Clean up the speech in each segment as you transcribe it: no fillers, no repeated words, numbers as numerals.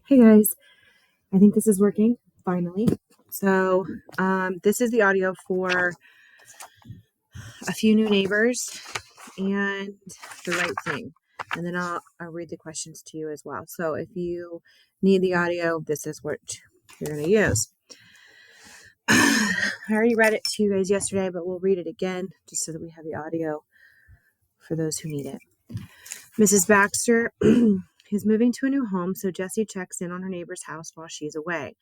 Hey guys, I think this is working finally. So, this is the audio for a few new neighbors and the right thing. And then I'll read the questions to you as well. So, if you need the audio, this is what you're going to use. I already read it to you guys yesterday, but we'll read it again just so that we have the audio for those who need it. Mrs. Baxter is moving to a new home, so Jessie checks in on her neighbor's house while she's away.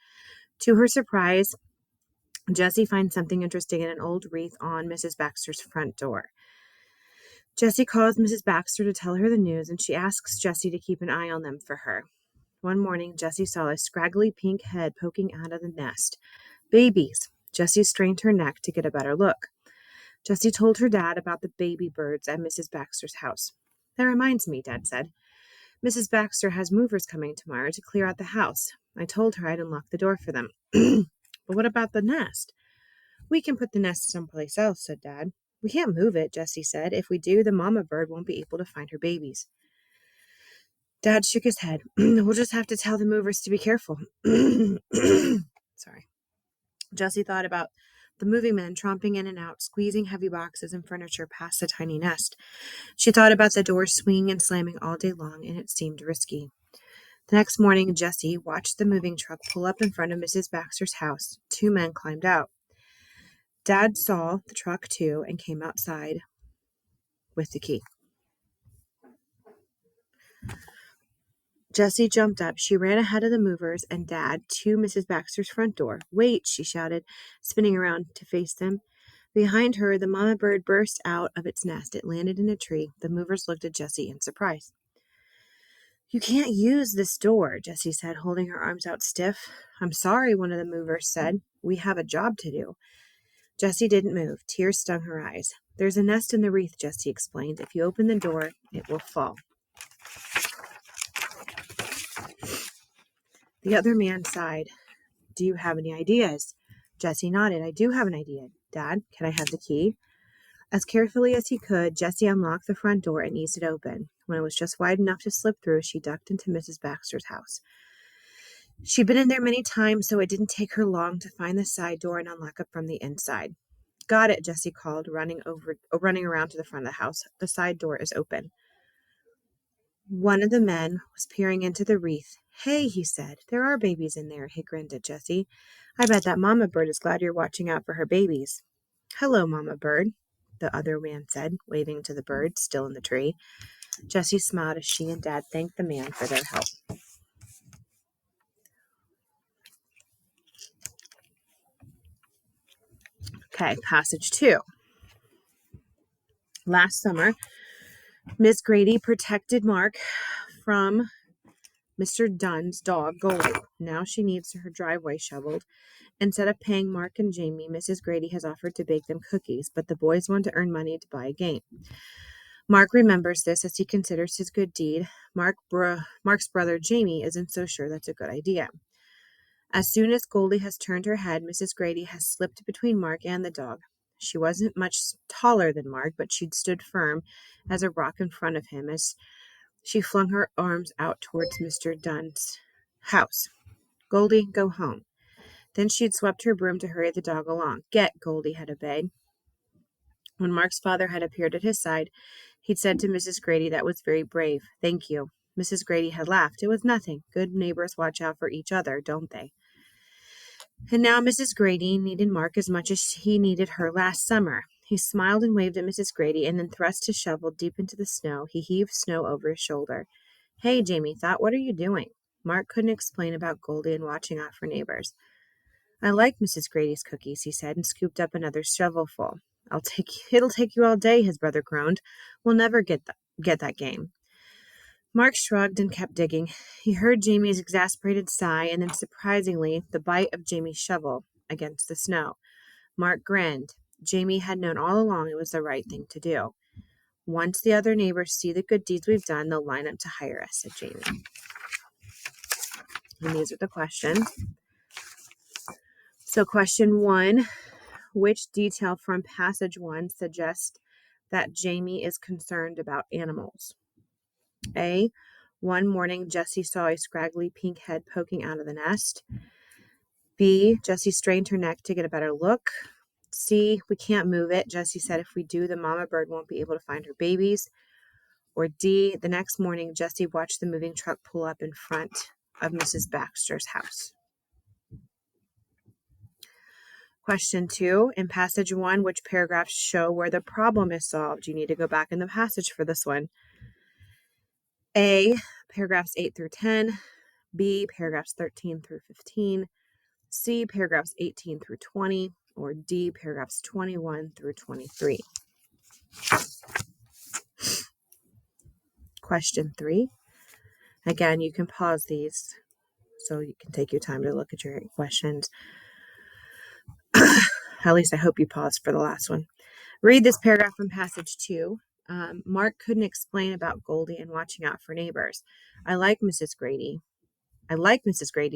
To her surprise, Jessie finds something interesting in an old wreath on Mrs. Baxter's front door. Jessie calls Mrs. Baxter to tell her the news, and she asks Jessie to keep an eye on them for her. One morning, Jessie saw a scraggly pink head poking out of the nest. Babies! Jessie strained her neck to get a better look. Jessie told her dad about the baby birds at Mrs. Baxter's house. That reminds me, Dad said. Mrs. Baxter has movers coming tomorrow to clear out the house. I told her I'd unlock the door for them. But what about the nest? We can put the nest someplace else, said Dad. We can't move it, Jessie said. If we do, the mama bird won't be able to find her babies. Dad shook his head. We'll just have to tell the movers to be careful. Sorry. Jessie thought about the moving men tromping in and out, squeezing heavy boxes and furniture past the tiny nest. She thought about the doors swinging and slamming all day long, and it seemed risky. The next morning, Jessie watched the moving truck pull up in front of Mrs. Baxter's house. Two men climbed out. Dad saw the truck too and came outside with the key. Jessie jumped up. She ran ahead of the movers and Dad to Mrs. Baxter's front door. Wait, she shouted, spinning around to face them. Behind her, the mama bird burst out of its nest. It landed in a tree. The movers looked at Jessie in surprise. You can't use this door, Jessie said, holding her arms out stiff. I'm sorry, one of the movers said. We have a job to do. Jessie didn't move. Tears stung her eyes. There's a nest in the wreath, Jessie explained. If you open the door, it will fall. The other man sighed. Do you have any ideas? Jessie nodded. I do have an idea. Dad, can I have the key? As carefully as he could, Jessie unlocked the front door and eased it open. When it was just wide enough to slip through, she ducked into Mrs. Baxter's house. She'd been in there many times, so it didn't take her long to find the side door and unlock it from the inside. Got it, Jessie called, running around to the front of the house. The side door is open. One of the men was peering into the wreath. Hey, he said, there are babies in there. He grinned at Jessie. I bet that mama bird is glad you're watching out for her babies. Hello, mama bird, the other man said, waving to the bird still in the tree. Jessie smiled as she and Dad thanked the man for their help. Okay, passage 2. Last summer, Miss Grady protected Mark from Mr. Dunn's dog, Goldie. Now she needs her driveway shoveled. Instead of paying Mark and Jamie, Mrs. Grady has offered to bake them cookies, but the boys want to earn money to buy a game. Mark remembers this as he considers his good deed. Mark's brother, Jamie, isn't so sure that's a good idea. As soon as Goldie has turned her head, Mrs. Grady has slipped between Mark and the dog. She wasn't much taller than Mark, but she'd stood firm as a rock in front of him as she flung her arms out towards Mr. Dunn's house. Goldie, go home. Then she'd swept her broom to hurry the dog along. Get, Goldie had obeyed. When Mark's father had appeared at his side, he'd said to Mrs. Grady, that was very brave. Thank you. Mrs. Grady had laughed. It was nothing. Good neighbors watch out for each other, don't they? And now Mrs. Grady needed Mark as much as he needed her last summer. He smiled and waved at Mrs. Grady and then thrust his shovel deep into the snow. He heaved snow over his shoulder. Hey, Jamie thought, what are you doing? Mark couldn't explain about Goldie and watching out for neighbors. I like Mrs. Grady's cookies, he said, and scooped up another shovelful. It'll take you all day, his brother groaned. We'll never get that game. Mark shrugged and kept digging. He heard Jamie's exasperated sigh and then, surprisingly, the bite of Jamie's shovel against the snow. Mark grinned. Jamie had known all along it was the right thing to do. Once the other neighbors see the good deeds we've done, they'll line up to hire us, said Jamie. And these are the questions. So question 1, which detail from passage 1 suggests that Jamie is concerned about animals? A, One morning, Jessie saw a scraggly pink head poking out of the nest. B, Jessie strained her neck to get a better look. C, we can't move it. Jessie said if we do, the mama bird won't be able to find her babies. Or D, the next morning, Jessie watched the moving truck pull up in front of Mrs. Baxter's house. Question 2, in passage 1, which paragraphs show where the problem is solved? You need to go back in the passage for this one. A, paragraphs 8 through 10. B, paragraphs 13 through 15. C, paragraphs 18 through 20. Or D, paragraphs 21 through 23. Question 3. Again, you can pause these so you can take your time to look at your questions. At least I hope you paused for the last one. Read this paragraph from passage 2. Mark couldn't explain about Goldie and watching out for neighbors. I like Mrs. Grady's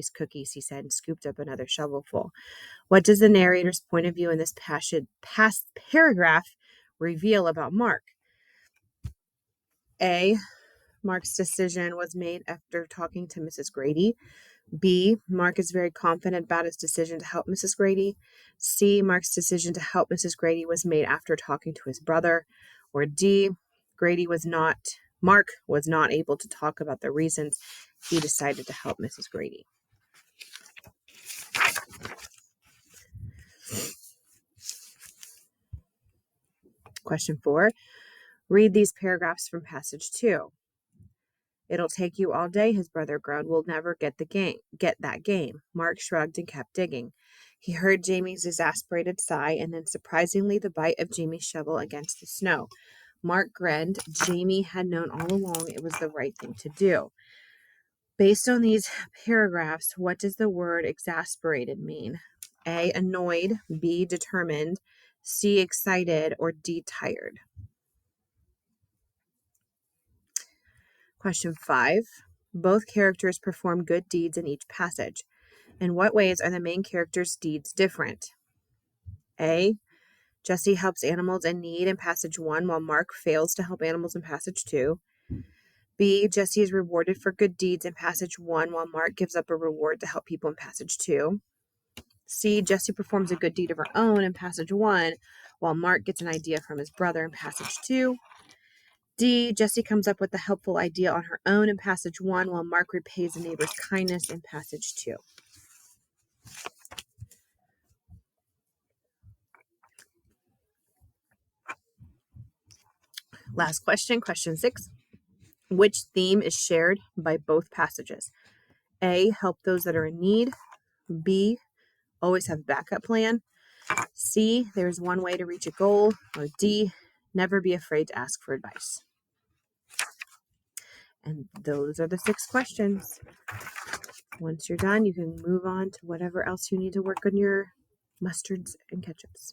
cookies, he said, and scooped up another shovelful. What does the narrator's point of view in this past paragraph reveal about Mark? A, Mark's decision was made after talking to Mrs. Grady. B, Mark is very confident about his decision to help Mrs. Grady. C, Mark's decision to help Mrs. Grady was made after talking to his brother. Or D, Mark was not able to talk about the reasons he decided to help Mrs. Grady. Question 4, read these paragraphs from passage 2. It'll take you all day, his brother groaned. We'll never get that game. Mark shrugged and kept digging. He heard Jamie's exasperated sigh and then surprisingly the bite of Jamie's shovel against the snow. Mark grinned. Jamie had known all along it was the right thing to do. Based on these paragraphs, what does the word exasperated mean? A, annoyed. B, determined. C, excited. Or D, tired. Question 5. Both characters perform good deeds in each passage. In what ways are the main characters' deeds different? A, Jessie helps animals in need in passage 1 while Mark fails to help animals in passage 2. B, Jessie is rewarded for good deeds in passage 1 while Mark gives up a reward to help people in passage 2. C, Jessie performs a good deed of her own in passage 1 while Mark gets an idea from his brother in passage 2. D, Jessie comes up with a helpful idea on her own in passage 1 while Mark repays a neighbor's kindness in passage 2. Last question, question 6. Which theme is shared by both passages? A, help those that are in need. B, always have a backup plan. C, there's one way to reach a goal. Or D, never be afraid to ask for advice. And those are the 6 questions. Once you're done, you can move on to whatever else you need to work on your mustards and ketchups.